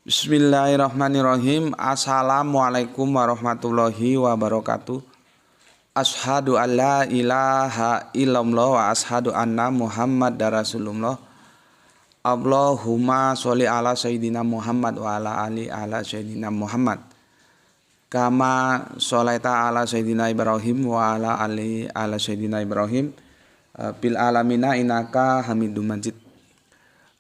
Bismillahirrahmanirrahim. Assalamualaikum warahmatullahi wabarakatuh. Ashadu an la ilaha illallah wa ashadu anna Muhammad Rasulullah. Allahumma sholli ala sayyidina Muhammad wa ala ali ala sayyidina Muhammad. Kama sholaita ala sayyidina Ibrahim wa ala ali ala sayyidina Ibrahim. Bil alamina innaka Hamidum Majid.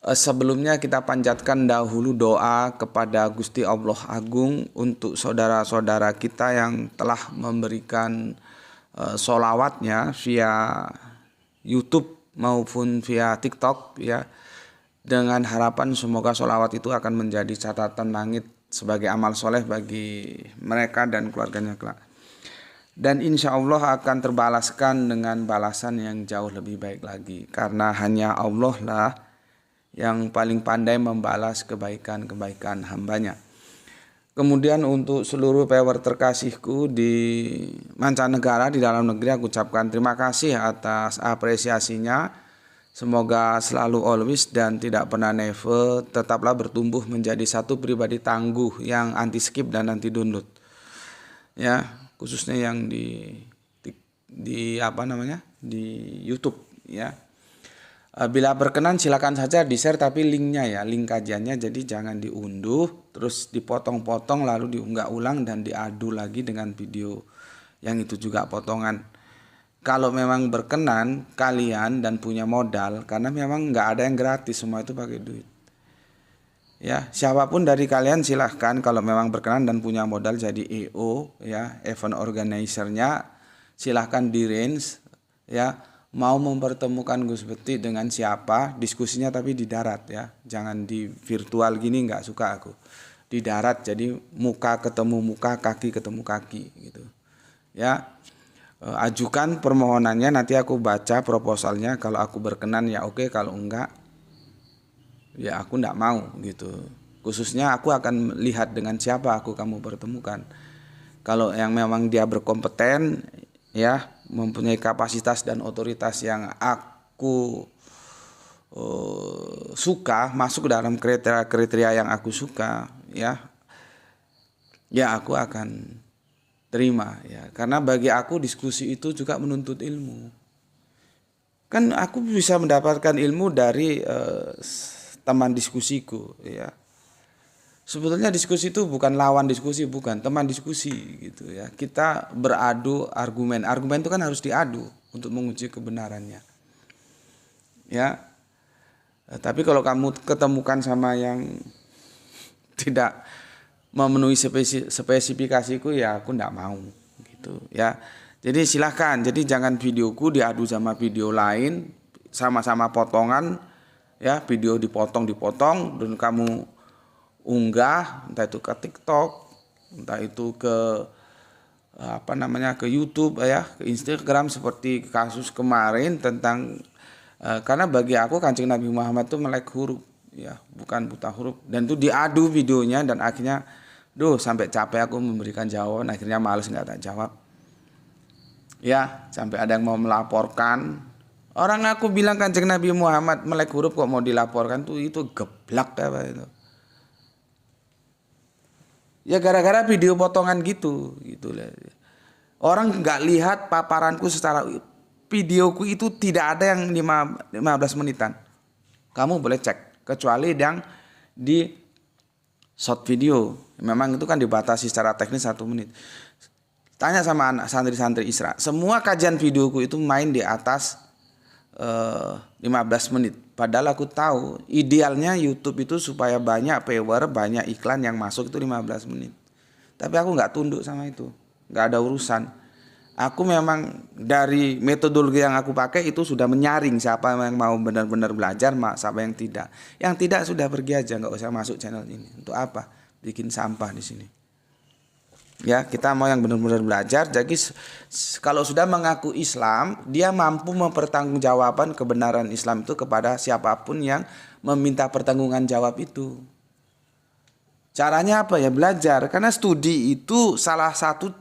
Sebelumnya kita panjatkan dahulu doa kepada Gusti Allah Agung untuk saudara-saudara kita yang telah memberikan sholawatnya via YouTube maupun via TikTok ya, dengan harapan semoga sholawat itu akan menjadi catatan langit sebagai amal soleh bagi mereka dan keluarganya kelak. Dan insya Allah akan terbalaskan dengan balasan yang jauh lebih baik lagi, karena hanya Allah lah yang paling pandai membalas kebaikan-kebaikan hambanya. Kemudian untuk seluruh viewer terkasihku di mancanegara, di dalam negeri, aku ucapkan terima kasih atas apresiasinya. Semoga selalu always dan tidak pernah never tetaplah bertumbuh menjadi satu pribadi tangguh yang anti skip dan anti download. Ya, khususnya yang di YouTube ya. Bila berkenan silakan saja di-share, tapi linknya ya, link kajiannya, jadi jangan diunduh terus dipotong-potong lalu diunggah ulang dan diadu lagi dengan video yang itu juga potongan. Kalau memang berkenan kalian dan punya modal, karena memang nggak ada yang gratis, semua itu pakai duit. Ya, siapapun dari kalian silahkan kalau memang berkenan dan punya modal jadi EO ya, event organizer-nya, silahkan di range ya. Mau mempertemukan Gus Beti dengan siapa, diskusinya tapi di darat ya, jangan di virtual gini, nggak suka aku. Di darat, jadi muka ketemu muka, kaki ketemu kaki gitu ya. Ajukan permohonannya, nanti aku baca proposalnya, kalau aku berkenan ya oke, kalau enggak ya aku enggak mau gitu. Khususnya aku akan lihat dengan siapa kamu pertemukan. Kalau yang memang dia berkompeten ya, mempunyai kapasitas dan otoritas yang aku suka, masuk dalam kriteria yang aku suka ya aku akan terima ya, karena bagi aku diskusi itu juga menuntut ilmu. Kan aku bisa mendapatkan ilmu dari teman diskusiku ya. Sebetulnya diskusi itu bukan lawan diskusi, bukan teman diskusi gitu ya. Kita beradu argumen. Argumen itu kan harus diadu untuk menguji kebenarannya. Ya. Tapi kalau kamu ketemukan sama yang tidak memenuhi spesifikasiku, ya aku enggak mau gitu ya. Jadi silahkan. Jadi jangan videoku diadu sama video lain, sama-sama potongan ya, video dipotong dan kamu unggah, entah itu ke TikTok, entah itu ke ke YouTube ya, ke Instagram, seperti kasus kemarin tentang karena bagi aku Kanjeng Nabi Muhammad itu melek huruf ya, bukan buta huruf, dan itu diadu videonya dan akhirnya sampai capek aku memberikan jawaban, akhirnya males nggak tak jawab ya, sampai ada yang mau melaporkan. Orang aku bilang Kanjeng Nabi Muhammad melek huruf kok mau dilaporkan, itu geblak apa itu. Ya gara-gara video potongan gitu lah. Orang nggak lihat paparanku secara videoku itu, tidak ada yang 15 menitan. Kamu boleh cek, kecuali yang di short video. Memang itu kan dibatasi secara teknis 1 menit. Tanya sama anak santri-santri Isra, semua kajian videoku itu main di atas 15 menit. Padahal aku tahu idealnya YouTube itu supaya banyak viewer, banyak iklan yang masuk itu 15 menit. Tapi aku nggak tunduk sama itu, nggak ada urusan. Aku memang dari metodologi yang aku pakai itu sudah menyaring siapa yang mau benar-benar belajar, siapa yang tidak. Yang tidak sudah pergi aja, nggak usah masuk channel ini. Untuk apa? Bikin sampah di sini. Ya, kita mau yang benar-benar belajar. Jadi kalau sudah mengaku Islam, dia mampu mempertanggungjawabkan kebenaran Islam itu kepada siapapun yang meminta pertanggungan jawab itu. Caranya apa ya? Belajar. Karena studi itu salah satu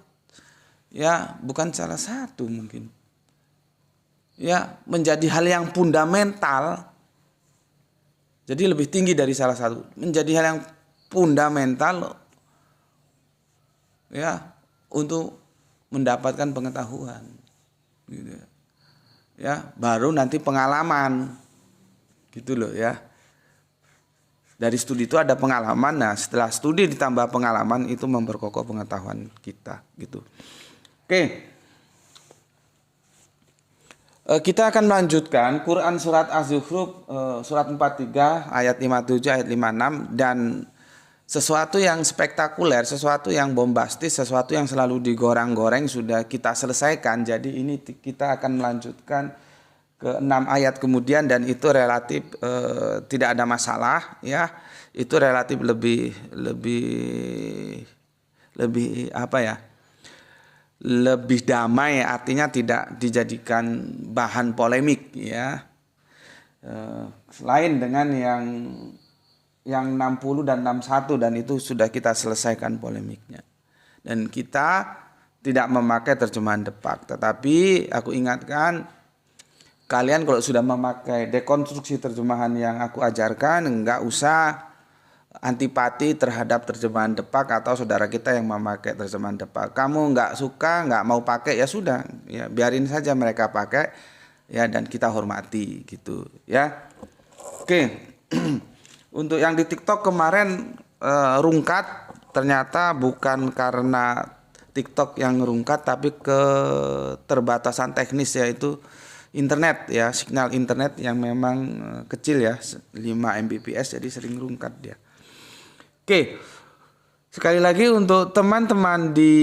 ya, bukan salah satu mungkin. Ya, menjadi hal yang fundamental. Jadi lebih tinggi dari salah satu. Menjadi hal yang fundamental ya untuk mendapatkan pengetahuan gitu. Ya, baru nanti pengalaman gitu loh ya. Dari studi itu ada pengalaman. Nah, setelah studi ditambah pengalaman itu memperkokoh pengetahuan kita gitu. Oke. Kita akan melanjutkan Quran surat Az-Zukhruf surat 43 ayat 57 ayat 56 dan sesuatu yang spektakuler, sesuatu yang bombastis, sesuatu yang selalu digoreng-goreng sudah kita selesaikan. Jadi ini kita akan melanjutkan ke 6 ayat kemudian dan itu relatif tidak ada masalah ya. Itu relatif lebih apa ya? Lebih damai, artinya tidak dijadikan bahan polemik ya. Selain dengan yang 60 dan 61 dan itu sudah kita selesaikan polemiknya. Dan kita tidak memakai terjemahan Depak, tetapi aku ingatkan kalian kalau sudah memakai dekonstruksi terjemahan yang aku ajarkan, enggak usah antipati terhadap terjemahan Depak atau saudara kita yang memakai terjemahan Depak. Kamu enggak suka, enggak mau pakai ya sudah, ya biarin saja mereka pakai ya dan kita hormati gitu ya. Oke. Untuk yang di TikTok kemarin rungkat, ternyata bukan karena TikTok yang rungkat tapi keterbatasan teknis yaitu internet ya, signal internet yang memang kecil ya, 5 Mbps jadi sering rungkat dia. Oke. Sekali lagi untuk teman-teman di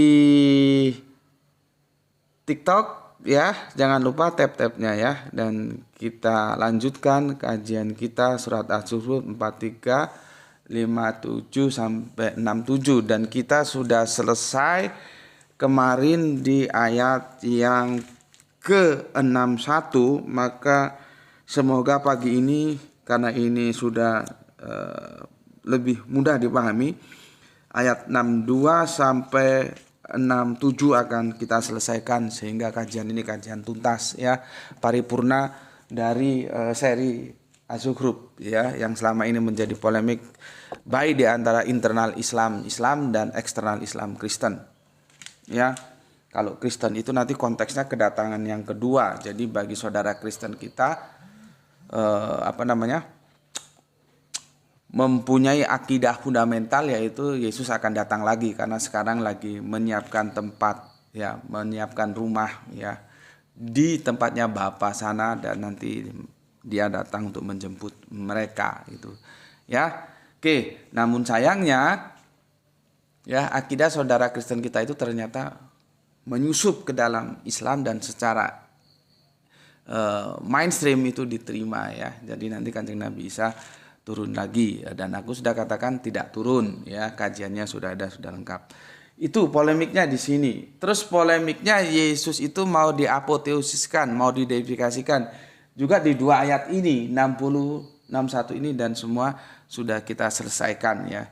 TikTok ya, jangan lupa tap-tapnya ya dan kita lanjutkan kajian kita surat Az-Zukhruf 43 57 sampai 67 dan kita sudah selesai kemarin di ayat yang ke-61, maka semoga pagi ini karena ini sudah lebih mudah dipahami ayat 62 sampai 67 akan kita selesaikan sehingga kajian ini kajian tuntas ya, paripurna dari seri Az-Zukhruf ya yang selama ini menjadi polemik baik di antara internal Islam dan eksternal Islam Kristen. Ya. Kalau Kristen itu nanti konteksnya kedatangan yang kedua. Jadi bagi saudara Kristen kita mempunyai akidah fundamental yaitu Yesus akan datang lagi karena sekarang lagi menyiapkan tempat ya, menyiapkan rumah ya di tempatnya Bapa sana dan nanti dia datang untuk menjemput mereka itu ya. Oke, namun sayangnya ya akidah saudara Kristen kita itu ternyata menyusup ke dalam Islam dan secara mainstream itu diterima ya. Jadi nanti Kanjeng Nabi Isa turun lagi dan aku sudah katakan tidak turun ya, kajiannya sudah ada, sudah lengkap. Itu polemiknya di sini. Terus polemiknya Yesus itu mau diapoteosiskan, mau dideifikasikan juga di dua ayat ini 60 61 ini dan semua sudah kita selesaikan ya.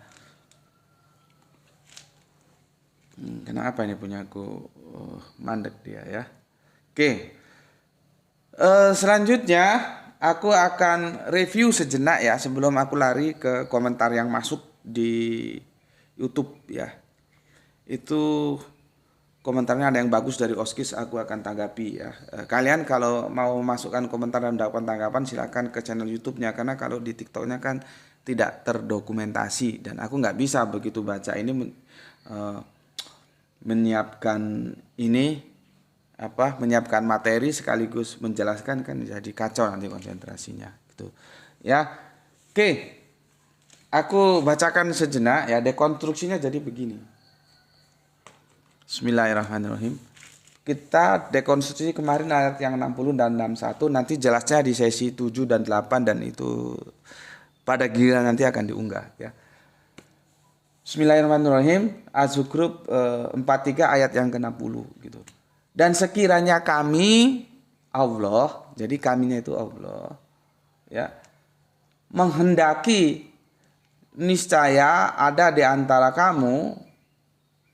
Kenapa ini punya aku mandek dia ya. Oke. Selanjutnya aku akan review sejenak ya sebelum aku lari ke komentar yang masuk di YouTube ya. Itu komentarnya ada yang bagus dari Oskis, aku akan tanggapi ya. Kalian kalau mau masukkan komentar dan mendapatkan tanggapan silakan ke channel YouTube-nya karena kalau di TikTok-nya kan tidak terdokumentasi dan aku nggak bisa begitu baca ini menyiapkan menyiapkan materi sekaligus menjelaskan kan jadi kacau nanti konsentrasinya gitu ya. Oke, aku bacakan sejenak ya, dekonstruksinya jadi begini. Bismillahirrahmanirrahim. Kita dekonstruksi kemarin ayat yang 60 dan 61, nanti jelasnya di sesi 7 dan 8 dan itu pada giliran nanti akan diunggah ya. Bismillahirrahmanirrahim. Az-Zukhruf 43 ayat yang ke-60 gitu. Dan sekiranya kami Allah, jadi kaminya itu Allah ya, menghendaki niscaya ada di antara kamu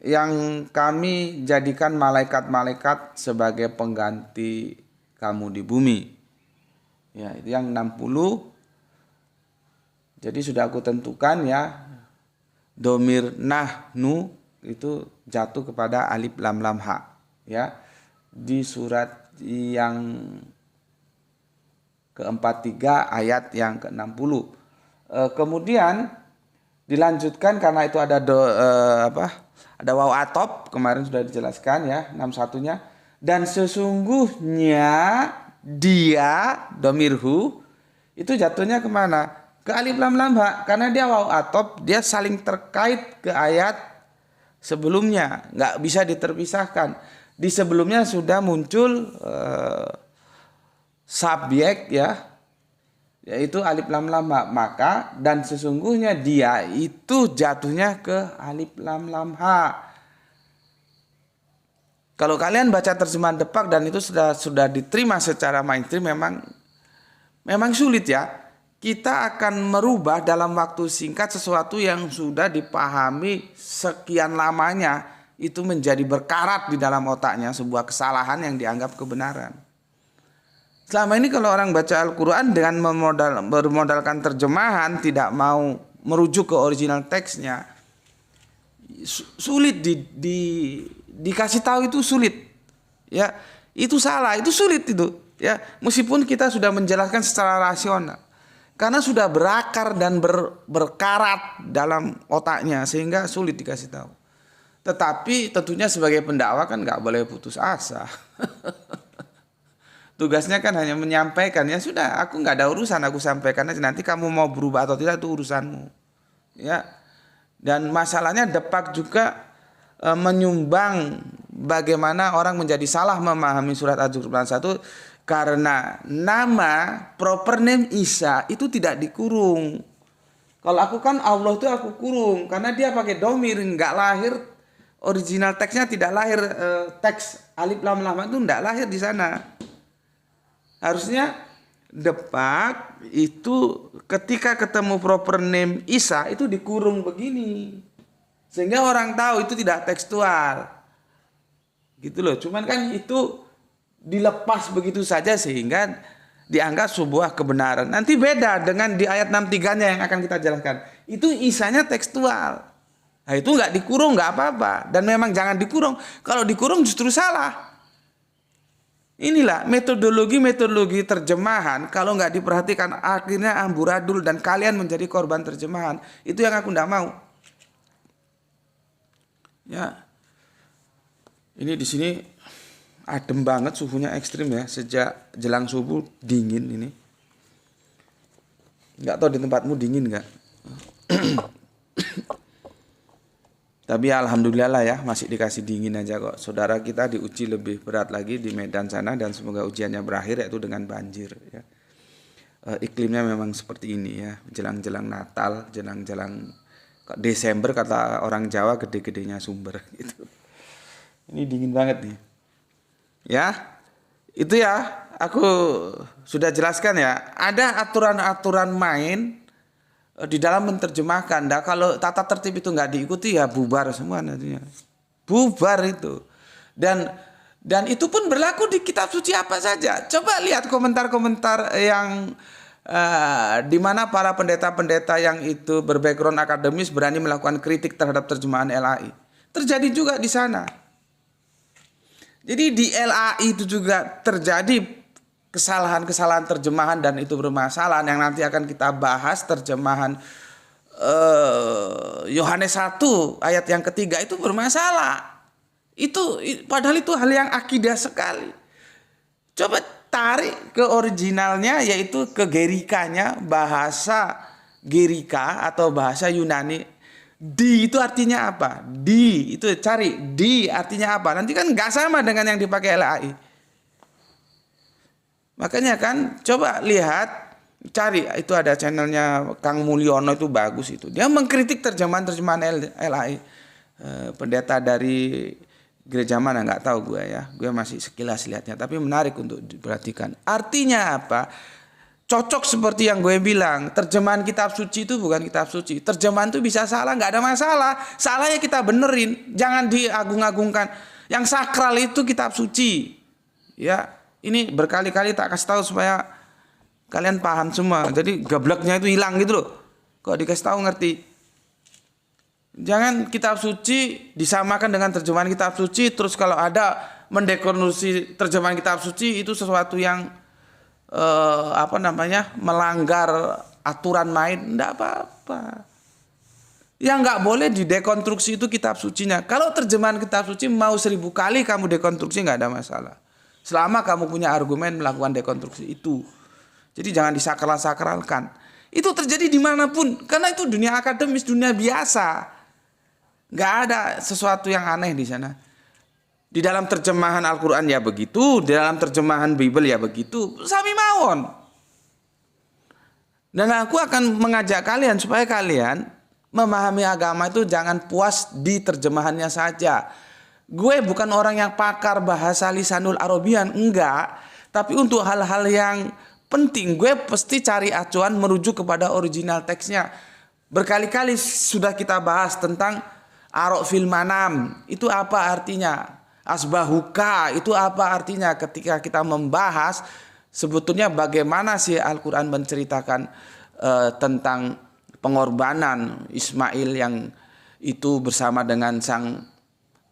yang kami jadikan malaikat-malaikat sebagai pengganti kamu di bumi. Ya, itu yang 60. Jadi sudah aku tentukan ya. domir nahnu itu jatuh kepada alif lam lam ha, ya, di surat yang ke-43 ayat yang ke-60. Kemudian dilanjutkan karena itu ada ada waw atop, kemarin sudah dijelaskan ya 61-nya, dan sesungguhnya dia domirhu itu jatuhnya kemana? Ke alif lam lam ha, karena dia waw atop, dia saling terkait ke ayat sebelumnya, nggak bisa diterpisahkan. Di sebelumnya sudah muncul subjek ya, yaitu alif lam lam ha, maka dan sesungguhnya dia itu jatuhnya ke alif lam lam ha. Kalau kalian baca terjemahan Depak dan itu sudah diterima secara mainstream, memang sulit ya. Kita akan merubah dalam waktu singkat sesuatu yang sudah dipahami sekian lamanya, itu menjadi berkarat di dalam otaknya sebuah kesalahan yang dianggap kebenaran. Selama ini kalau orang baca Al-Quran dengan bermodalkan terjemahan, tidak mau merujuk ke original teksnya, sulit dikasih tahu, itu sulit. Ya, itu salah, itu sulit itu. Ya, meskipun kita sudah menjelaskan secara rasional, karena sudah berakar dan berkarat dalam otaknya sehingga sulit dikasih tahu. Tetapi tentunya sebagai pendakwa kan nggak boleh putus asa. Tugasnya kan hanya menyampaikan, ya sudah, aku nggak ada urusan, aku sampaikan aja, nanti kamu mau berubah atau tidak itu urusanmu. Ya. Dan masalahnya Depak juga menyumbang bagaimana orang menjadi salah memahami surat Az-Zukhruf 1, karena nama proper name Isa itu tidak dikurung. Kalau aku kan Allah itu aku kurung karena dia pakai domir, nggak lahir, original teksnya tidak lahir, teks alif lam lam itu nggak lahir di sana. Harusnya Depak itu ketika ketemu proper name Isa itu dikurung begini, sehingga orang tahu itu tidak tekstual, gitu loh. Cuman kan itu dilepas begitu saja sehingga dianggap sebuah kebenaran. Nanti beda dengan di ayat 63-nya yang akan kita jelaskan. Itu Isanya tekstual. Nah, itu nggak dikurung, nggak apa-apa. Dan memang jangan dikurung. Kalau dikurung justru salah. Inilah metodologi terjemahan, kalau nggak diperhatikan akhirnya amburadul dan kalian menjadi korban terjemahan. Itu yang aku nggak mau. Ya, ini di sini adem banget, suhunya ekstrim ya, sejak jelang subuh dingin ini. Nggak tahu di tempatmu dingin nggak? Tapi alhamdulillah lah ya, masih dikasih dingin aja kok. Saudara kita diuji lebih berat lagi di Medan sana, dan semoga ujiannya berakhir yaitu dengan banjir ya. Iklimnya memang seperti ini ya, jelang-jelang Natal, jelang-jelang Desember kata orang Jawa, gede-gedenya sumber gitu. Ini dingin banget nih. Ya, itu ya, aku sudah jelaskan ya. Ada aturan-aturan main di dalam menerjemahkan. Nah, kalau tata tertib itu nggak diikuti ya bubar semua nantinya. Bubar itu. Dan itu pun berlaku di kitab suci apa saja. Coba lihat komentar-komentar yang di mana para pendeta-pendeta yang itu berbackground akademis berani melakukan kritik terhadap terjemahan LAI. Terjadi juga di sana. Jadi di LAI itu juga terjadi kesalahan-kesalahan terjemahan dan itu bermasalah, yang nanti akan kita bahas. Terjemahan Yohanes 1 ayat yang ketiga itu bermasalah. Itu padahal itu hal yang akidah sekali. Coba tarik ke originalnya, yaitu ke Gerikanya, bahasa Gerika atau bahasa Yunani. Di itu artinya apa? Di itu cari di artinya apa? Nanti kan nggak sama dengan yang dipakai LAI. Makanya kan coba lihat, cari, itu ada channelnya Kang Mulyono, itu bagus itu. Dia mengkritik terjemahan LAI. Pendeta dari gereja mana nggak tahu gue ya. Gue masih sekilas lihatnya, tapi menarik untuk diperhatikan. Artinya apa? Cocok seperti yang gue bilang, terjemahan kitab suci itu bukan kitab suci. Terjemahan itu bisa salah, nggak ada masalah. Salahnya kita benerin, jangan diagung-agungkan. Yang sakral itu kitab suci. Ya, ini berkali-kali tak kasih tahu supaya kalian paham semua. Jadi gableknya itu hilang gitu loh. Kok dikasih tahu ngerti. Jangan kitab suci disamakan dengan terjemahan kitab suci, terus kalau ada mendekonstruksi terjemahan kitab suci itu sesuatu yang melanggar aturan main, enggak apa-apa. Yang nggak boleh didekonstruksi itu kitab sucinya. Kalau terjemahan kitab suci mau 1000 kali kamu dekonstruksi nggak ada masalah. Selama kamu punya argumen melakukan dekonstruksi itu. Jadi jangan disakral-sakralkan. Itu terjadi dimanapun. Karena itu dunia akademis, dunia biasa. Nggak ada sesuatu yang aneh di sana. Di dalam terjemahan Al-Quran ya begitu. Di dalam terjemahan Bible ya begitu. Sami mawon. Dan aku akan mengajak kalian supaya kalian memahami agama itu jangan puas di terjemahannya saja. Gue bukan orang yang pakar bahasa lisanul Arabian, enggak. Tapi untuk hal-hal yang penting gue pasti cari acuan merujuk kepada original teksnya. Berkali-kali sudah kita bahas tentang arok fil manam. Itu apa artinya? Asbahuka itu apa artinya? Ketika kita membahas sebetulnya bagaimana sih Al-Quran menceritakan tentang pengorbanan Ismail yang itu bersama dengan sang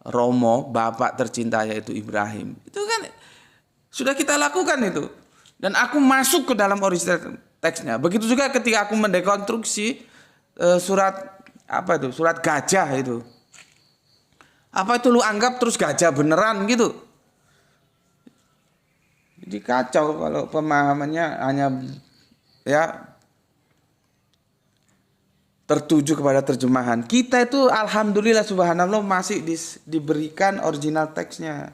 Romo, bapak tercinta yaitu Ibrahim. Itu kan sudah kita lakukan itu. Dan aku masuk ke dalam original teksnya. Begitu juga ketika aku mendekonstruksi surat surat gajah itu. Apa itu lu anggap terus gajah beneran gitu? Jadi kacau kalau pemahamannya hanya tertuju kepada terjemahan. Kita itu alhamdulillah subhanallah masih diberikan original teksnya.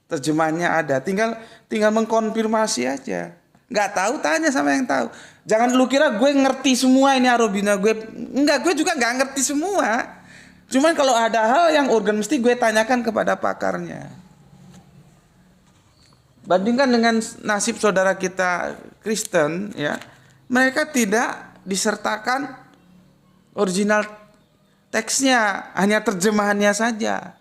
Terjemahannya ada. Tinggal mengkonfirmasi aja. Nggak tahu tanya sama yang tahu. Jangan lu kira gue ngerti semua ini Arabina gue. Enggak, gue juga nggak ngerti semua. Cuman kalau ada hal yang urgen mesti gue tanyakan kepada pakarnya. Bandingkan dengan nasib saudara kita Kristen ya. Mereka tidak disertakan original teksnya, hanya terjemahannya saja.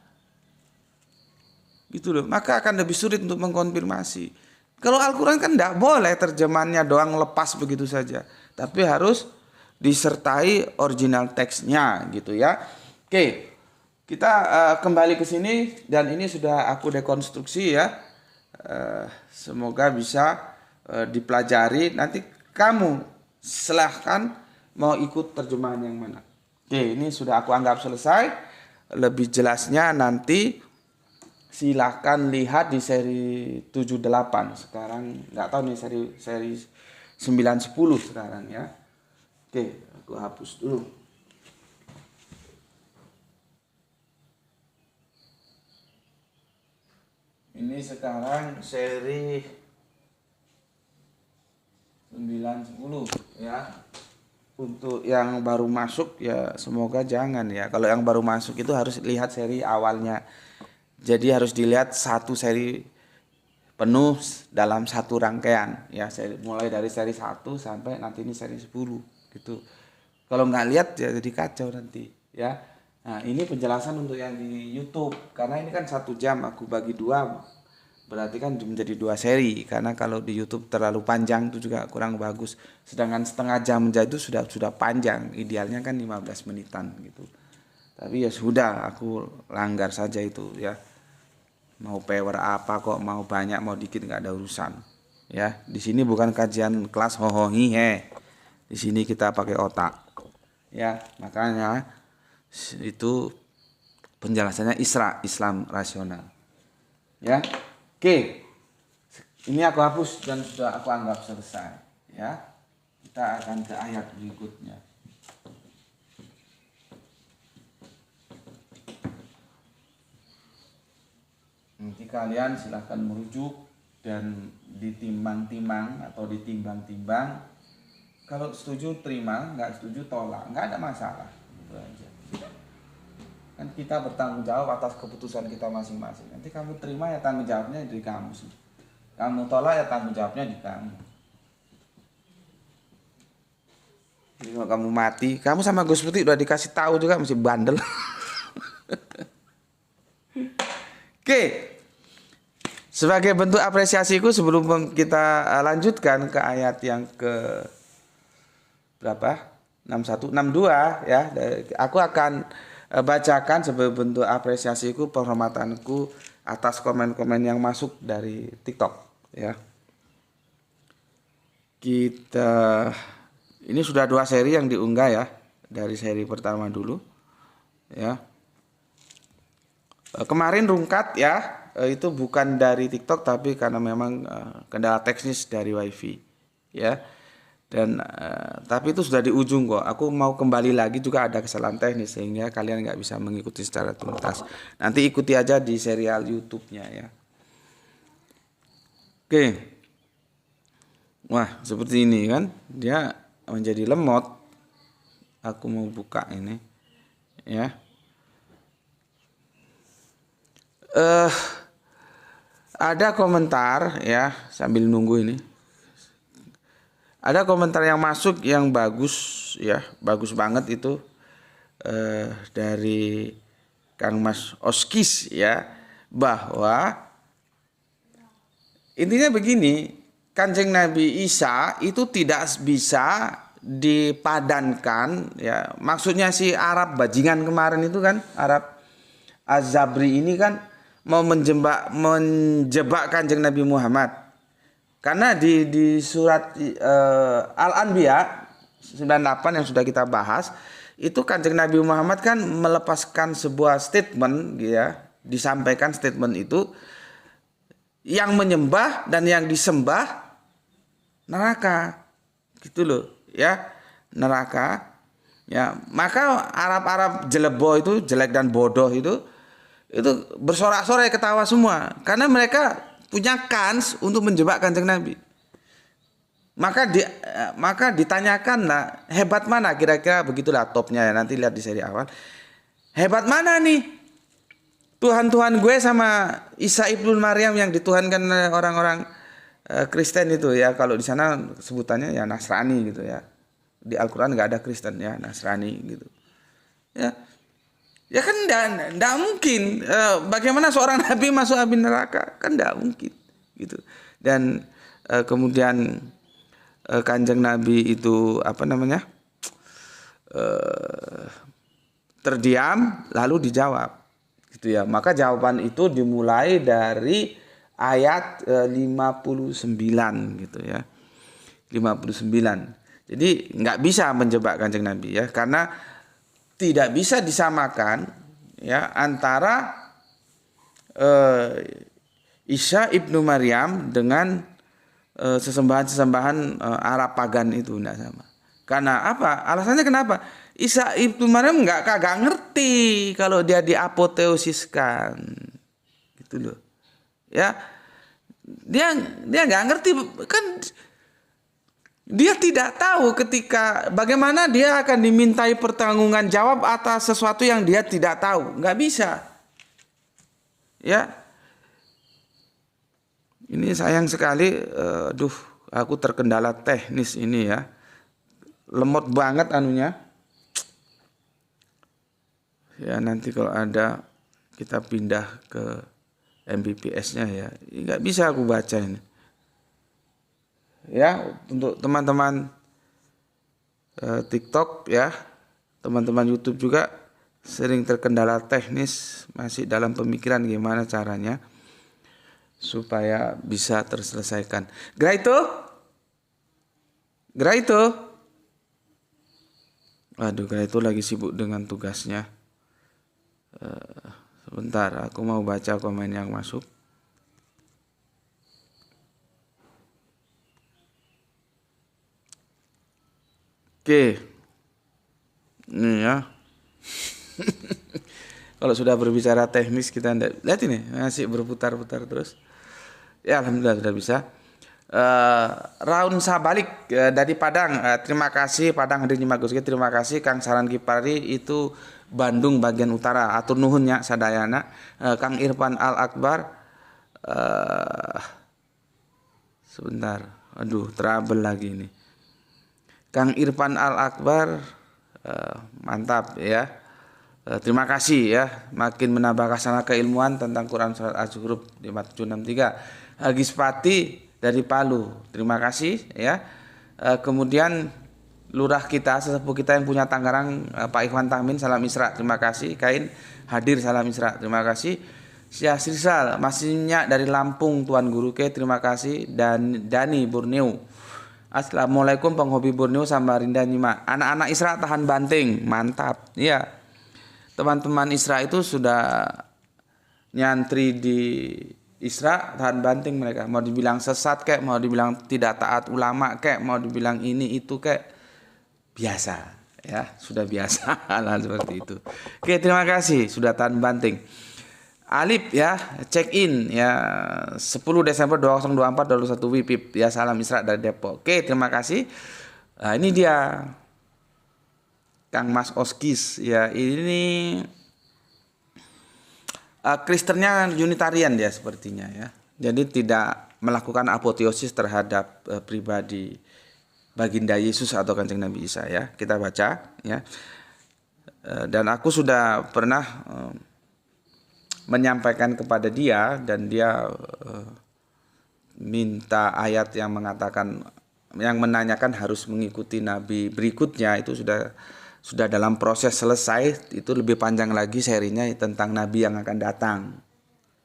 Gitu loh. Maka akan lebih sulit untuk mengkonfirmasi. Kalau Al-Quran kan tidak boleh terjemahannya doang lepas begitu saja. Tapi harus disertai original teksnya gitu ya. Oke, kita kembali ke sini dan ini sudah aku dekonstruksi ya. Semoga bisa dipelajari. Nanti kamu silahkan mau ikut terjemahan yang mana. Oke, ini sudah aku anggap selesai. Lebih jelasnya nanti silahkan lihat di seri 78. Sekarang nggak tahu nih seri 910 sekarang ya. Oke, aku hapus dulu. Ini sekarang seri 910 ya. Untuk yang baru masuk ya semoga jangan ya. Kalau yang baru masuk itu harus lihat seri awalnya. Jadi harus dilihat satu seri penuh dalam satu rangkaian ya. Mulai dari seri 1 sampai nanti ini seri 10 gitu. Kalau nggak lihat ya jadi kacau nanti ya. Nah ini penjelasan untuk yang di YouTube. Karena ini kan 1 jam aku bagi 2. Berarti kan menjadi 2 seri. Karena kalau di YouTube terlalu panjang itu juga kurang bagus. Sedangkan setengah jam itu sudah panjang. Idealnya kan 15 menitan gitu. Tapi ya sudah aku langgar saja itu ya. Mau power apa kok, mau banyak mau dikit nggak ada urusan. Ya, di sini bukan kajian kelas hohohihe. Di sini kita pakai otak. Ya, makanya itu penjelasannya Islam rasional. Ya. Oke. Ini aku hapus dan sudah aku anggap selesai, ya. Kita akan ke ayat berikutnya. Nanti kalian silahkan merujuk dan ditimbang-timbang atau ditimbang-timbang. Kalau setuju terima, nggak setuju tolak, nggak ada masalah. Itu aja. Kan kita bertanggung jawab atas keputusan kita masing-masing. Nanti kamu terima ya tanggung jawabnya dari kamu sih. Kamu tolak ya tanggung jawabnya di kamu. Jadi kalau kamu mati, kamu sama Gus Putih udah dikasih tahu juga masih bandel. Oke. Sebagai bentuk apresiasiku sebelum kita lanjutkan ke ayat yang ke berapa? 61, 62 ya. Aku akan bacakan sebagai bentuk apresiasiku, penghormatanku atas komen-komen yang masuk dari TikTok ya. Kita ini sudah 2 seri yang diunggah ya. Dari seri pertama dulu ya. Kemarin rungkat ya, itu bukan dari TikTok tapi karena memang kendala teknis dari WiFi ya. Dan tapi itu sudah di ujung kok. Aku mau kembali lagi juga ada kesalahan teknis sehingga kalian nggak bisa mengikuti secara tuntas. Nanti ikuti aja di serial YouTube-nya ya. Oke. Wah, seperti ini kan. Dia menjadi lemot. Aku mau buka ini ya. Ada komentar ya, sambil nunggu ini. Ada komentar yang masuk yang bagus ya, bagus banget itu dari Kang Mas Oskis ya, bahwa intinya begini, Kanjeng Nabi Isa itu tidak bisa dipadankan ya. Maksudnya si Arab bajingan kemarin itu kan, Arab Az-Zabri ini kan mau menjebak Kanjeng Nabi Muhammad. Karena di surat Al-Anbiya 98 yang sudah kita bahas, itu Kanjeng Nabi Muhammad kan melepaskan sebuah statement ya, disampaikan statement itu, yang menyembah dan yang disembah neraka. Gitu loh ya, neraka. Ya, maka Arab-Arab jelebo itu, jelek dan bodoh itu bersorak-sorai ketawa semua karena mereka punya kans untuk menjebak Kanjeng Nabi. Maka ditanyakan lah, hebat mana kira-kira, begitulah topnya ya, nanti lihat di seri awal. Hebat mana nih Tuhan-Tuhan gue sama Isa ibnu Maryam yang dituhankan oleh orang-orang Kristen itu ya. Kalau di sana sebutannya ya Nasrani gitu ya. Di Al-Quran nggak ada Kristen ya, Nasrani gitu. Ya kan enggak mungkin. Bagaimana seorang nabi masuk api neraka? Kan enggak mungkin gitu. Dan kemudian Kanjeng Nabi itu terdiam lalu dijawab gitu ya. Maka jawaban itu dimulai dari ayat 59 gitu ya. 59. Jadi nggak bisa menjebak Kanjeng Nabi ya, karena tidak bisa disamakan ya antara Isa ibnu Maryam dengan sesembahan-sesembahan Arab pagan itu, tidak sama. Karena apa? Alasannya kenapa? Isa ibnu Maryam kagak ngerti kalau dia diapoteosiskan, gitu loh. Ya, dia nggak ngerti kan. Dia tidak tahu ketika bagaimana dia akan dimintai pertanggunggan jawab atas sesuatu yang dia tidak tahu. Nggak bisa. Ya. Ini sayang sekali. Aku terkendala teknis ini ya. Lemot banget anunya. Ya nanti kalau ada kita pindah ke MBPS-nya ya. Nggak bisa aku baca ini. Ya, untuk teman-teman TikTok ya, teman-teman YouTube juga sering terkendala teknis, masih dalam pemikiran gimana caranya supaya bisa terselesaikan. Graito, aduh, Graito lagi sibuk dengan tugasnya. Sebentar, aku mau baca komen yang masuk. Oke, ini ya. Kalau sudah berbicara teknis kita lihat ini masih berputar-putar terus. Ya alhamdulillah sudah bisa. Raun Sabalik dari Padang. Terima kasih Padang hadir nyimak Gus. Terima kasih Kang Saran Kipari itu Bandung bagian utara. Atur nuhun nya sadayana. Kang Irfan Al Akbar. Sebentar. Aduh, trouble lagi ini. Kang Irfan Al Akbar, mantap ya. Terima kasih ya, makin menambah khazanah keilmuan tentang Quran Surat Az-Zukhruf 5763. Agis Pati dari Palu, terima kasih ya. Kemudian lurah kita, sesepuh kita yang punya Tangerang, Pak Ikhwan Tahmin, salam Isra, terima kasih. Kain hadir, salam Isra, terima kasih. Syah Sirsal, masihnya dari Lampung, Tuan Guru ke, terima kasih. Dan Dani Borneo, assalamualaikum penghobi Borneo Samarinda nyimak. Anak-anak Isra tahan banting, mantap. Iya, teman-teman Isra itu sudah nyantri di Isra tahan banting mereka. Mau dibilang sesat kek, mau dibilang tidak taat ulama kek, mau dibilang ini itu kek, biasa ya, sudah biasa hal seperti itu. Oke, terima kasih sudah tahan banting. Alip ya, check in ya 10 Desember 2024 21 WIPIP ya, salam Isra dari Depok. Oke, terima kasih. Nah, ini dia Kang Mas Oskis ya, ini Kristennya Unitarian dia sepertinya ya. Jadi tidak melakukan apoteosis terhadap pribadi Baginda Yesus atau Kanjeng Nabi Isa ya. Kita baca ya. Dan aku sudah pernah menyampaikan kepada dia, dan dia minta ayat yang mengatakan, yang menanyakan harus mengikuti nabi berikutnya, itu sudah dalam proses selesai. Itu lebih panjang lagi serinya tentang nabi yang akan datang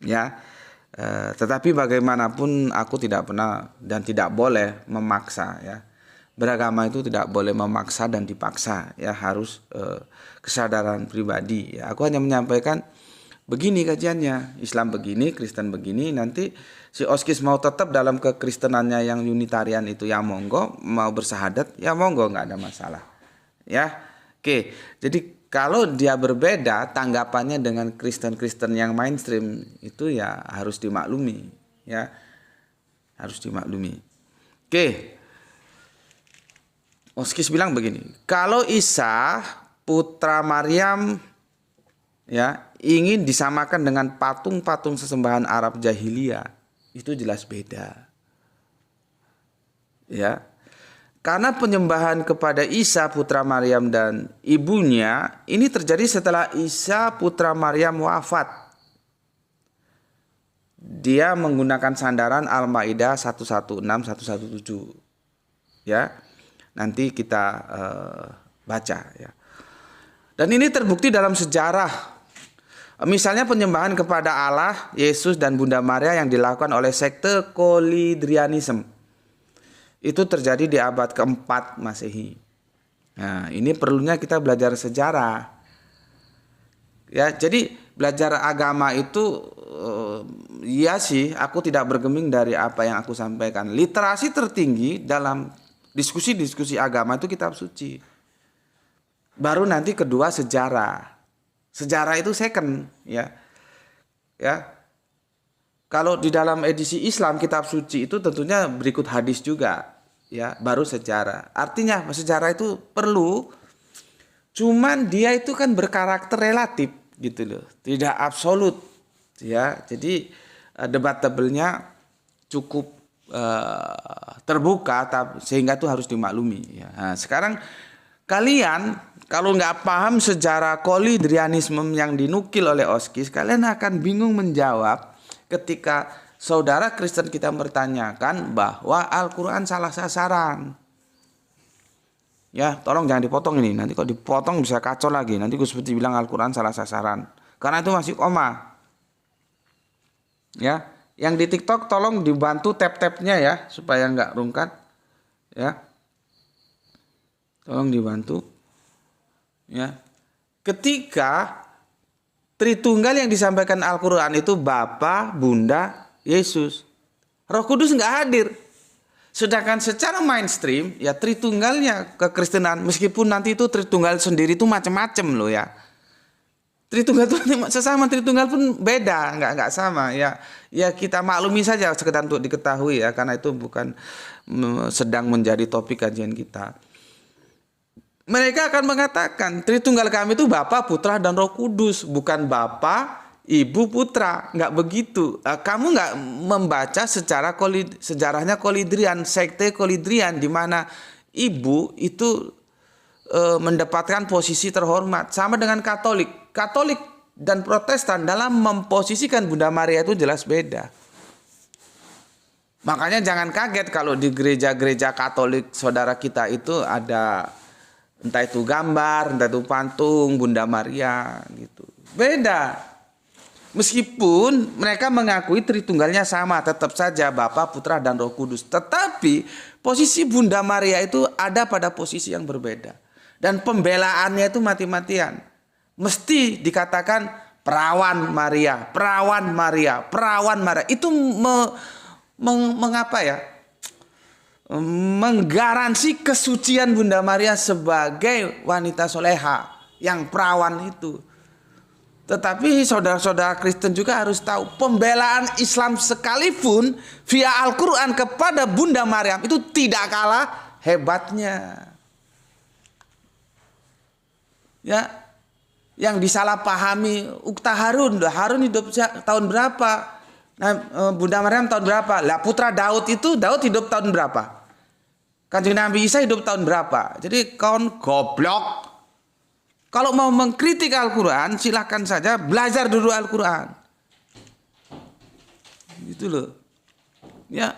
ya. Tetapi bagaimanapun aku tidak pernah dan tidak boleh memaksa ya. Beragama itu tidak boleh memaksa dan dipaksa ya, harus kesadaran pribadi ya. Aku hanya menyampaikan begini kajiannya, Islam begini, Kristen begini. Nanti si Oskis mau tetap dalam kekristenannya yang Unitarian itu ya monggo, mau bersahadat ya monggo, nggak ada masalah ya. Oke, jadi kalau dia berbeda tanggapannya dengan Kristen-Kristen yang mainstream, itu ya harus dimaklumi ya, harus dimaklumi. Oke, Oskis bilang begini, kalau Isa putra Maryam ya ingin disamakan dengan patung-patung sesembahan Arab jahiliyah, itu jelas beda ya. Karena penyembahan kepada Isa putra Maryam dan ibunya ini terjadi setelah Isa putra Maryam wafat. Dia menggunakan sandaran Al-Maidah 116 117 ya. Nanti kita baca ya. Dan ini terbukti dalam sejarah. Misalnya penyembahan kepada Allah, Yesus dan Bunda Maria yang dilakukan oleh sekte Kolidrianism. Itu terjadi di abad keempat Masehi. Nah, ini perlunya kita belajar sejarah. Ya, jadi belajar agama itu ya sih, aku tidak bergeming dari apa yang aku sampaikan. Literasi tertinggi dalam diskusi-diskusi agama itu kitab suci. Baru nanti kedua sejarah. Sejarah itu second ya. Ya. Kalau di dalam edisi Islam kitab suci itu tentunya berikut hadis juga ya, baru sejarah. Artinya sejarah itu perlu, cuman dia itu kan berkarakter relatif gitu loh, tidak absolut ya. Jadi debatable-nya cukup terbuka, sehingga itu harus dimaklumi ya. Nah, sekarang kalian kalau nggak paham sejarah kolidrianisme yang dinukil oleh Oskis, kalian akan bingung menjawab ketika saudara Kristen kita bertanyakan bahwa Al-Quran salah sasaran. Ya, tolong jangan dipotong ini. Nanti kalau dipotong bisa kacau lagi. Nanti Gus Putih bilang Al-Quran salah sasaran. Karena itu masih koma. Ya, yang di TikTok tolong dibantu tap-tapnya ya, supaya nggak rungkat. Ya, tolong dibantu. Ya, ketika Tritunggal yang disampaikan Al-Quran itu Bapa, Bunda, Yesus, Roh Kudus nggak hadir. Sedangkan secara mainstream ya Tritunggalnya kekristenan, meskipun nanti itu Tritunggal sendiri itu macam-macam loh ya. Tritunggal itu sesama Tritunggal pun beda, nggak sama ya. Ya kita maklumi saja sekedar untuk diketahui ya, karena itu bukan sedang menjadi topik kajian kita. Mereka akan mengatakan Tritunggal kami itu Bapa, Putra, dan Roh Kudus, bukan Bapa, Ibu, Putra. Nggak begitu. Kamu nggak membaca sejarahnya Kolidrian, sekte Kolidrian, di mana ibu itu mendapatkan posisi terhormat, sama dengan Katolik. Katolik dan Protestan dalam memposisikan Bunda Maria itu jelas beda. Makanya jangan kaget kalau di gereja-gereja Katolik saudara kita itu ada entah itu gambar, entah itu patung Bunda Maria gitu. Beda. Meskipun mereka mengakui Tritunggalnya sama, tetap saja Bapa, Putra dan Roh Kudus. Tetapi posisi Bunda Maria itu ada pada posisi yang berbeda. Dan pembelaannya itu mati-matian. Mesti dikatakan perawan Maria, perawan Maria, perawan Maria. Itu mengapa ya? Menggaransi kesucian Bunda Maria sebagai wanita soleha yang perawan itu. Tetapi saudara-saudara Kristen juga harus tahu, pembelaan Islam sekalipun via Al-Quran kepada Bunda Maryam itu tidak kalah hebatnya. Ya, yang disalahpahami Ukta Harun hidup tahun berapa? Nah, Bunda Maryam tahun berapa? Lah putra Daud hidup tahun berapa? Kanjeng Nabi Isa hidup tahun berapa? Jadi kawan goblok. Kalau mau mengkritik Al-Quran, silahkan saja belajar dulu Al-Quran. Gitu loh. Ya,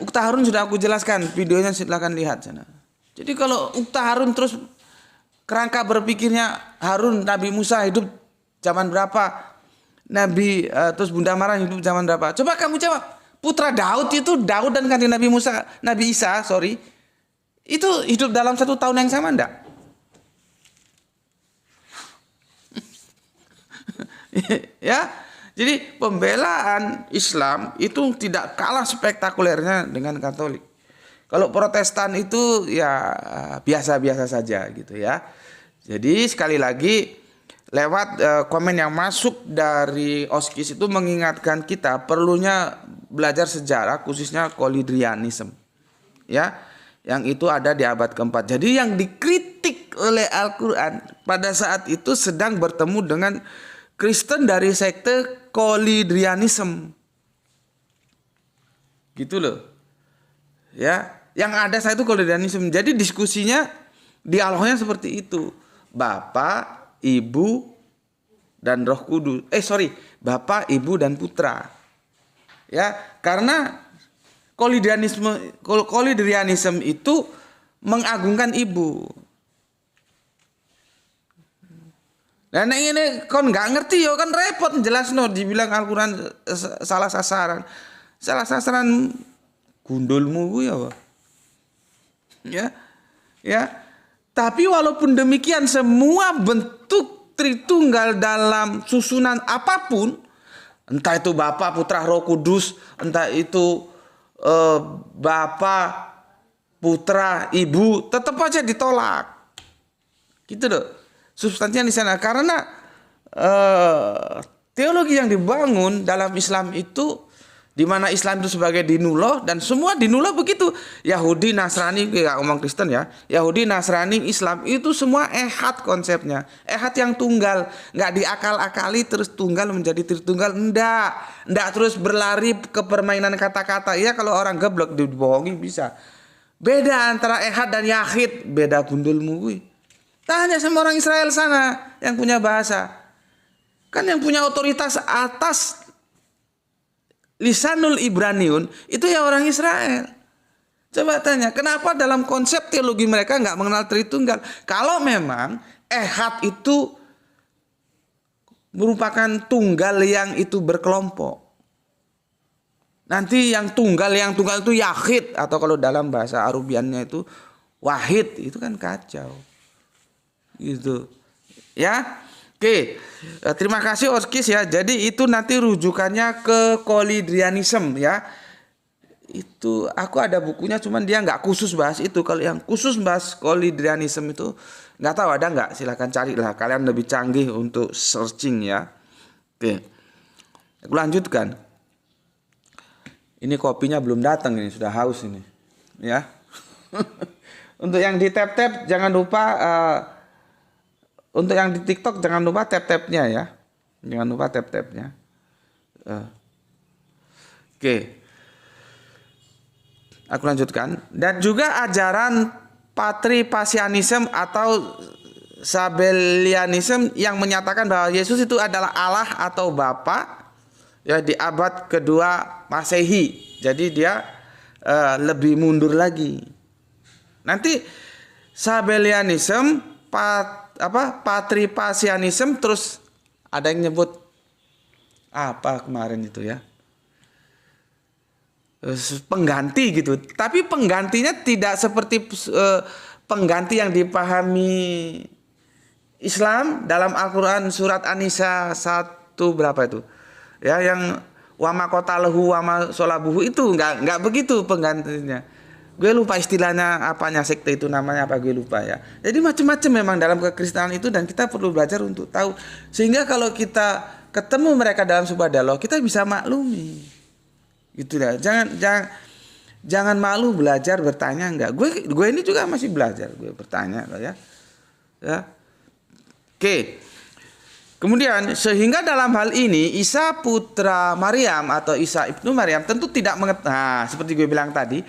Ukta Harun sudah aku jelaskan, videonya silahkan lihat sana. Jadi kalau Ukta Harun terus kerangka berpikirnya Harun, Nabi Musa hidup zaman berapa? Terus Bunda Maryam hidup zaman berapa? Coba kamu jawab. Putra Daud itu, Daud dan kanjeng Nabi Isa, itu hidup dalam satu tahun yang sama enggak? Ya, jadi pembelaan Islam itu tidak kalah spektakulernya dengan Katolik. Kalau Protestan itu ya biasa-biasa saja gitu ya. Jadi sekali lagi lewat komen yang masuk dari Oskis itu mengingatkan kita perlunya belajar sejarah khususnya Kolidrianisme. Ya, yang itu ada di abad keempat. Jadi yang dikritik oleh Al-Quran pada saat itu sedang bertemu dengan Kristen dari sekte Kolidrianisme. Gitu loh. Ya, yang ada saya itu Kolidrianisme. Jadi diskusinya, dialognya seperti itu. Bapa, Ibu, dan Roh Kudus. Bapa, Ibu, dan Putra. Ya, karena Kolidrianisme itu mengagungkan ibu. Dan ini kon nggak ngerti yo kan repot jelas dibilang Al-Quran salah sasaran. Salah sasaran gundulmu ya. Ya. Tapi walaupun demikian semua bentuk Tritunggal dalam susunan apapun, entah itu Bapa, Putra, Roh Kudus, entah itu Bapa, Putra, Ibu, tetap aja ditolak. Gitu loh. Substansinya di sana karena teologi yang dibangun dalam Islam itu di mana Islam itu sebagai dinullah dan semua dinullah begitu. Yahudi, Nasrani, kayak ngomong Kristen ya. Yahudi, Nasrani, Islam itu semua ehad konsepnya. Ehad yang tunggal, nggak diakal-akali terus tunggal menjadi Tritunggal. Enggak terus berlari ke permainan kata-kata. Ya kalau orang geblek dibohongi bisa. Beda antara ehad dan yahid, beda gundulmu gue. Tanya sama orang Israel sana yang punya bahasa. Kan yang punya otoritas atas lisanul Ibraniun itu ya orang Israel. Coba tanya, kenapa dalam konsep teologi mereka nggak mengenal Tritunggal? Kalau memang ehad itu merupakan tunggal yang itu berkelompok. Nanti yang tunggal itu yahid atau kalau dalam bahasa Arubiannya itu wahid, itu kan kacau. Gitu ya. Oke, terima kasih Oskis ya. Jadi itu nanti rujukannya ke Kolidrianisme ya. Itu aku ada bukunya, cuman dia nggak khusus bahas itu. Kalau yang khusus bahas Kolidrianisme itu nggak tahu ada nggak, silahkan carilah, kalian lebih canggih untuk searching ya. Oke, aku lanjutkan. Ini kopinya belum datang, ini sudah haus ini ya. Untuk yang di tap-tap jangan lupa untuk yang di TikTok jangan lupa tap-tapnya ya. Jangan lupa tap-tapnya. Oke. Aku lanjutkan. Dan juga ajaran Patripasianisme atau Sabellianisme yang menyatakan bahwa Yesus itu adalah Allah atau Bapa ya di abad kedua Masehi. Jadi dia lebih mundur lagi. Nanti Sabellianism, Patripasianism, terus ada yang nyebut apa kemarin itu ya, pengganti gitu. Tapi penggantinya tidak seperti pengganti yang dipahami Islam dalam Al-Quran surat An-Nisa 1 berapa itu? Ya, yang wama qatalahu wama solabuhu itu enggak begitu penggantinya. Gue lupa istilahnya apanya, sekte itu namanya apa gue lupa ya. Jadi macam-macam memang dalam kekristenan itu, dan kita perlu belajar untuk tahu, sehingga kalau kita ketemu mereka dalam sebuah dialog kita bisa maklumi. Gitu ya. Jangan malu belajar bertanya, enggak. Gue ini juga masih belajar, gue bertanya ya. Ya. Oke. Kemudian sehingga dalam hal ini Isa putra Maryam atau Isa ibnu Maryam tentu tidak mengetahui, seperti gue bilang tadi,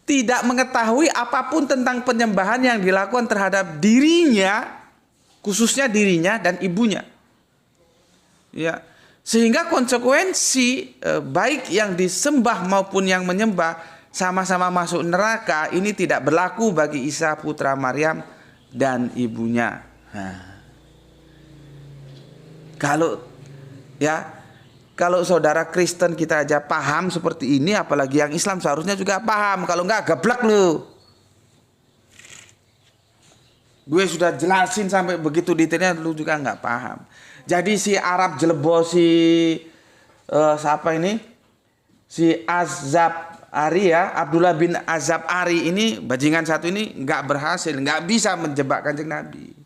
tidak mengetahui apapun tentang penyembahan yang dilakukan terhadap dirinya, khususnya dirinya dan ibunya. Ya. Sehingga konsekuensi baik yang disembah maupun yang menyembah sama-sama masuk neraka ini tidak berlaku bagi Isa putra Maryam dan ibunya. Nah. Kalau saudara Kristen kita aja paham seperti ini, apalagi yang Islam seharusnya juga paham. Kalau enggak, geblek lu. Gue sudah jelasin sampai begitu detailnya, lu juga enggak paham. Jadi si Arab jelebo, siapa ini? Si Azab Ari ya, Abdullah bin Azab Ari ini, bajingan satu ini enggak berhasil, enggak bisa menjebak Kanjeng Nabi.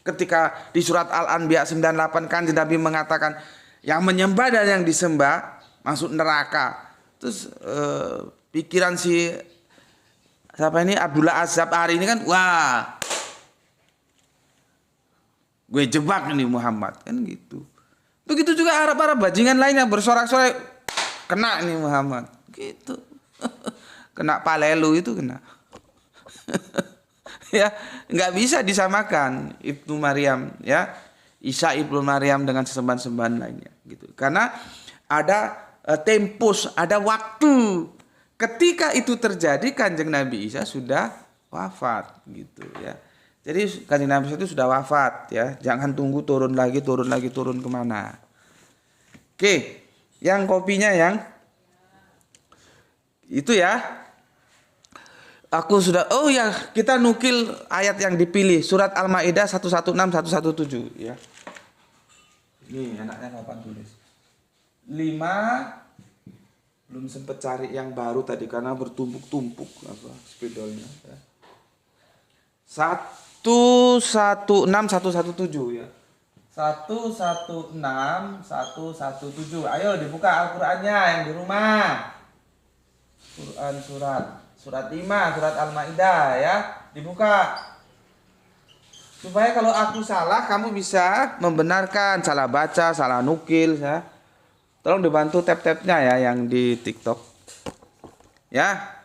Ketika di surat Al-Anbiya 98 Kanjeng Nabi mengatakan yang menyembah dan yang disembah masuk neraka. Terus pikiran si siapa ini Abdullah Azab Ari ini kan, wah, gue jebak ini Muhammad kan gitu. Begitu juga Arab-Arab bajingan lain yang bersorak-sorai, kena ini Muhammad gitu. Kena palelu itu kena. Ya, nggak bisa disamakan Ibnu Maryam ya, Isa Ibnu Maryam dengan sesembahan-sembahan lainnya gitu. Karena ada tempus, ada waktu. Ketika itu terjadi Kanjeng Nabi Isa sudah wafat gitu ya. Jadi Kanjeng Nabi Isa itu sudah wafat ya. Jangan tunggu turun lagi turun kemana. Oke, yang kopinya yang itu ya. Aku sudah, oh ya, kita nukil ayat yang dipilih, surat Al-Maidah 116 117 ya. Ini enaknya kapan tulis? 5, belum sempat cari yang baru tadi karena bertumpuk-tumpuk apa spidolnya ya. 116 117 ya. 116 117. Ayo dibuka Al-Qur'annya yang di rumah. Quran surat 5, surat Al-Maidah ya, dibuka. Supaya kalau aku salah kamu bisa membenarkan, salah baca, salah nukil ya. Tolong dibantu tab-tabnya ya yang di TikTok. Ya.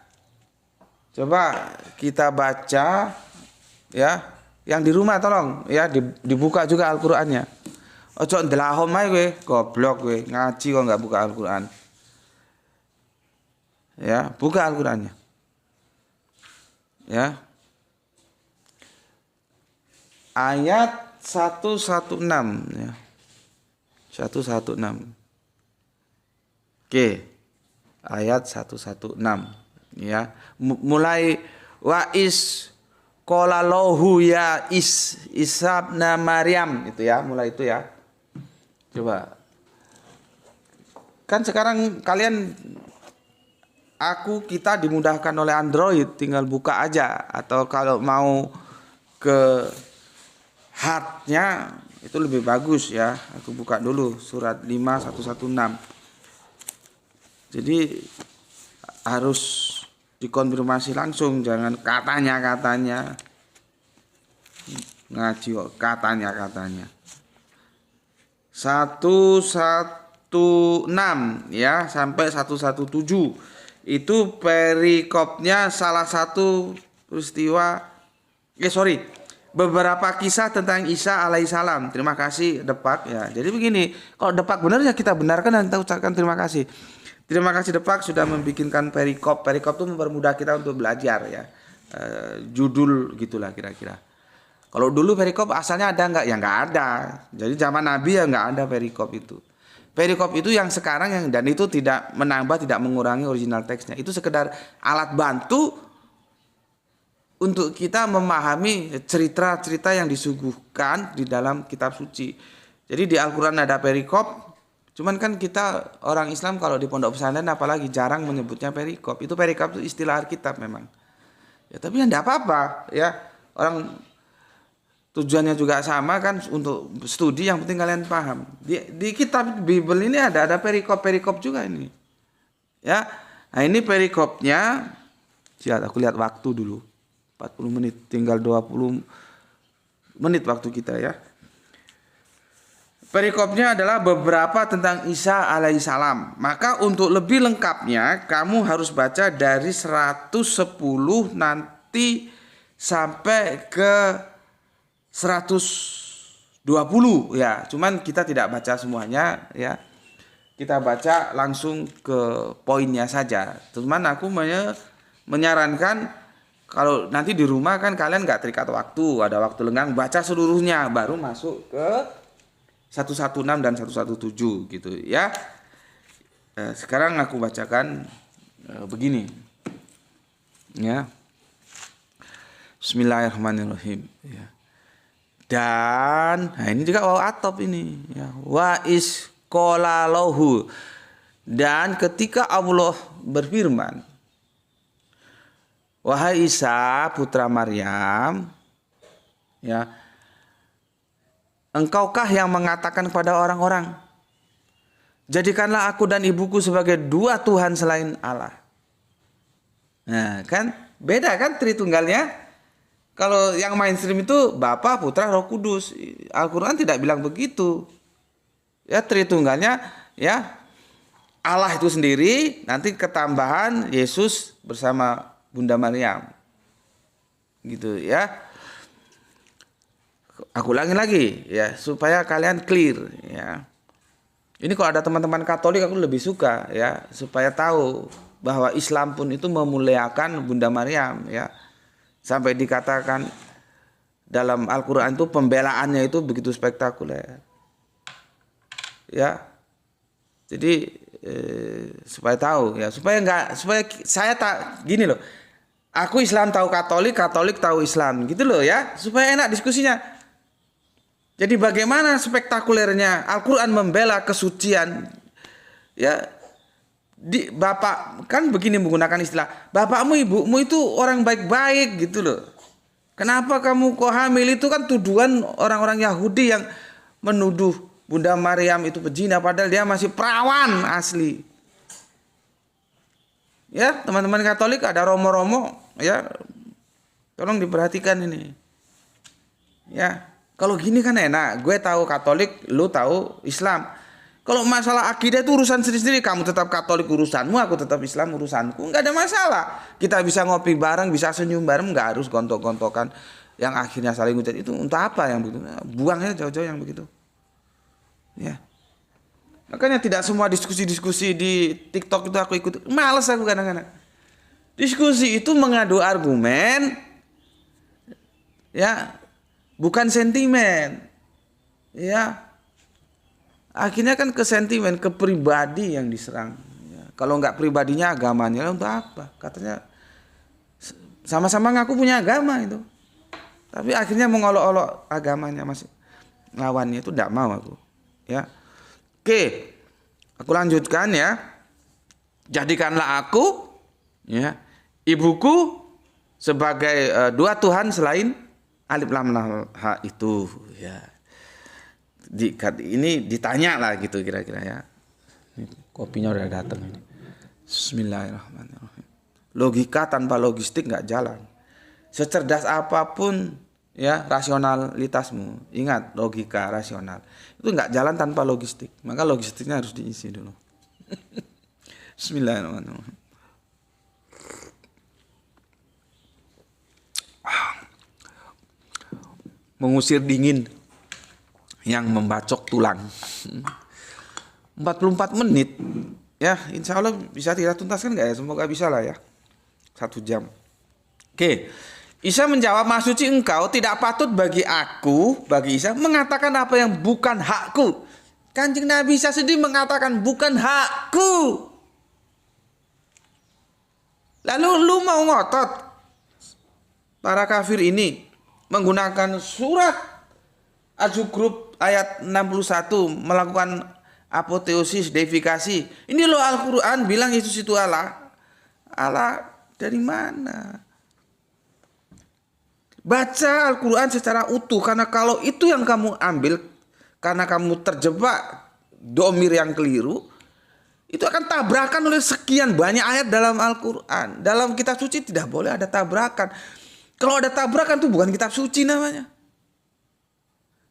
Coba kita baca ya. Yang di rumah tolong ya dibuka juga Al-Qur'annya. Ojo ndelahom ae kowe, goblok kowe, ngaji kok enggak buka Al-Qur'an. Ya, buka Al-Qur'annya. Ya. Ayat 116 ya. 116. Oke. Ayat 116 ya. Mulai wa is qala lahu ya Isabna Maryam itu ya, mulai itu ya. Coba. Kan sekarang kita dimudahkan oleh Android, tinggal buka aja, atau kalau mau ke hardnya itu lebih bagus ya. Aku buka dulu surat 5 116. Jadi harus dikonfirmasi langsung, jangan katanya ngaji kok katanya 116 ya sampai 117. Itu perikopnya salah satu peristiwa beberapa kisah tentang Isa alaihissalam. Terima kasih Depak ya. Jadi begini, kalau Depak benar ya kita benarkan dan kita ucapkan terima kasih. Terima kasih Depak sudah membikinkan perikop. Perikop itu mempermudah kita untuk belajar ya. Judul gitulah kira-kira. Kalau dulu perikop asalnya ada nggak? Ya nggak ada. Jadi zaman Nabi ya nggak ada perikop itu. Perikop itu yang sekarang yang dan itu tidak menambah, tidak mengurangi original teksnya. Itu sekedar alat bantu untuk kita memahami cerita-cerita yang disuguhkan di dalam kitab suci. Jadi di Al-Quran ada perikop. Cuman kan kita orang Islam kalau di pondok pesantren apalagi jarang menyebutnya perikop. Itu perikop itu istilah Alkitab memang. Ya tapi ya enggak apa-apa ya. Orang tujuannya juga sama kan untuk studi, yang penting kalian paham. Di kitab Bible ini ada perikop-perikop juga ini. Ya. Nah, ini perikopnya. Aku lihat waktu dulu. 40 menit, tinggal 20 menit waktu kita ya. Perikopnya adalah beberapa tentang Isa alaihissalam. Maka untuk lebih lengkapnya kamu harus baca dari 110 nanti sampai ke 120 ya. Cuman kita tidak baca semuanya ya. Kita baca langsung ke poinnya saja. Cuman aku menyarankan kalau nanti di rumah kan kalian nggak terikat waktu, ada waktu lenggang, baca seluruhnya baru masuk ke 116 dan 117 gitu ya. Sekarang aku bacakan begini ya. Bismillahirrahmanirrahim ya. Dan nah ini juga waw atop ini ya. Wa is qala lahu, dan ketika Allah berfirman, wahai Isa putra Maryam ya, engkaukah yang mengatakan kepada orang-orang, jadikanlah aku dan ibuku sebagai dua Tuhan selain Allah. Nah kan beda kan Tritunggalnya. Kalau yang mainstream itu Bapa, Putra, Roh Kudus. Al-Quran tidak bilang begitu. Ya Tritunggalnya ya Allah itu sendiri, nanti ketambahan Yesus bersama Bunda Maryam. Gitu ya. Aku ulangi lagi ya supaya kalian clear ya. Ini kalau ada teman-teman Katolik aku lebih suka ya, supaya tahu bahwa Islam pun itu memuliakan Bunda Maryam ya. Sampai dikatakan dalam Al-Qur'an itu pembelaannya itu begitu spektakuler. Ya. Jadi supaya tahu ya, supaya saya tak gini loh. Aku Islam tahu Katolik, Katolik tahu Islam gitu loh ya, supaya enak diskusinya. Jadi bagaimana spektakulernya Al-Quran membela kesucian ya. Bapak kan begini menggunakan istilah, bapakmu ibumu itu orang baik-baik gitu loh. Kenapa kamu kok hamil? Itu kan tuduhan orang-orang Yahudi yang menuduh Bunda Maryam itu pezina padahal dia masih perawan asli. Ya teman-teman Katolik ada romo-romo ya, tolong diperhatikan ini ya. Kalau gini kan enak, gue tahu Katolik, lu tahu Islam. Kalau masalah akidah itu urusan sendiri-sendiri, kamu tetap Katolik urusanmu, aku tetap Islam urusanku, nggak ada masalah. Kita bisa ngopi bareng, bisa senyum bareng, nggak harus gontok-gontokan yang akhirnya saling ngucap. Itu untuk apa yang begitu? Buangnya jauh-jauh yang begitu. Ya. Makanya tidak semua diskusi-diskusi di TikTok itu aku ikut. Males aku kadang-kadang. Diskusi itu mengadu argumen, ya. Bukan sentimen. Ya. Akhirnya kan ke sentimen, ke pribadi yang diserang. Ya. Kalau enggak pribadinya, agamanya untuk apa? Katanya sama-sama ngaku punya agama itu. Tapi akhirnya mengolok-olok agamanya masih. Lawannya itu enggak mau aku. Ya. Oke. Aku lanjutkan ya. Jadikanlah aku ya, ibuku sebagai dua Tuhan selain Alif Lam Mim Ha itu ya. Ini ditanya lah gitu kira-kira ya. Kopinya udah datang ini. Bismillahirrahmanirrahim. Logika tanpa logistik nggak jalan. Secerdas apapun ya rasionalitasmu, ingat logika rasional itu nggak jalan tanpa logistik. Maka logistiknya harus diisi dulu. Bismillahirrahmanirrahim. Mengusir dingin yang membacok tulang. 44 menit Ya, insya Allah bisa kita tuntaskan nggak ya? Semoga bisa lah ya. 1 jam. Oke. Isa menjawab, Maha suci engkau tidak patut bagi aku, bagi Isa, mengatakan apa yang bukan hakku. Kanjeng Nabi Isa sendiri mengatakan bukan hakku. Lalu lu mau ngotot para kafir ini menggunakan surat Az-Zukhruf ayat 61 melakukan apoteosis, deifikasi. Ini loh Al-Quran bilang Yesus itu Allah. Allah dari mana? Baca Al-Quran secara utuh, karena kalau itu yang kamu ambil, karena kamu terjebak domir yang keliru, itu akan tabrakan oleh sekian banyak ayat dalam Al-Quran. Dalam kitab suci tidak boleh ada tabrakan. Kalau ada tabrakan itu bukan kitab suci namanya.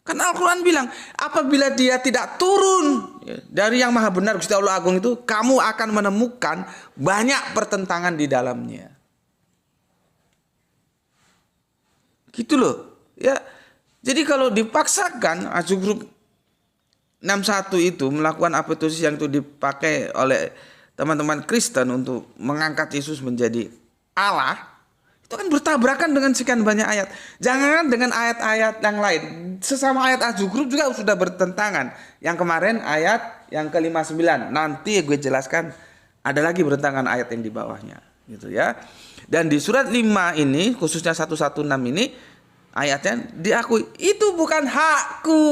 Karena Al-Quran bilang, apabila dia tidak turun dari yang maha benar Gusti Allah Agung itu, kamu akan menemukan banyak pertentangan di dalamnya. Gitu loh. Ya. Jadi kalau dipaksakan Az-Zukhruf 61 itu melakukan apoteosis yang itu dipakai oleh teman-teman Kristen untuk mengangkat Yesus menjadi Allah, itu kan bertabrakan dengan sekian banyak ayat. Jangan dengan ayat-ayat yang lain. Sesama ayat Az-Zukhruf juga sudah bertentangan. Yang kemarin ayat yang ke-59. Nanti gue jelaskan ada lagi bertentangan ayat yang di bawahnya, gitu ya. Dan di surat 5 ini, khususnya 116 ini, ayatnya diakui itu bukan hakku.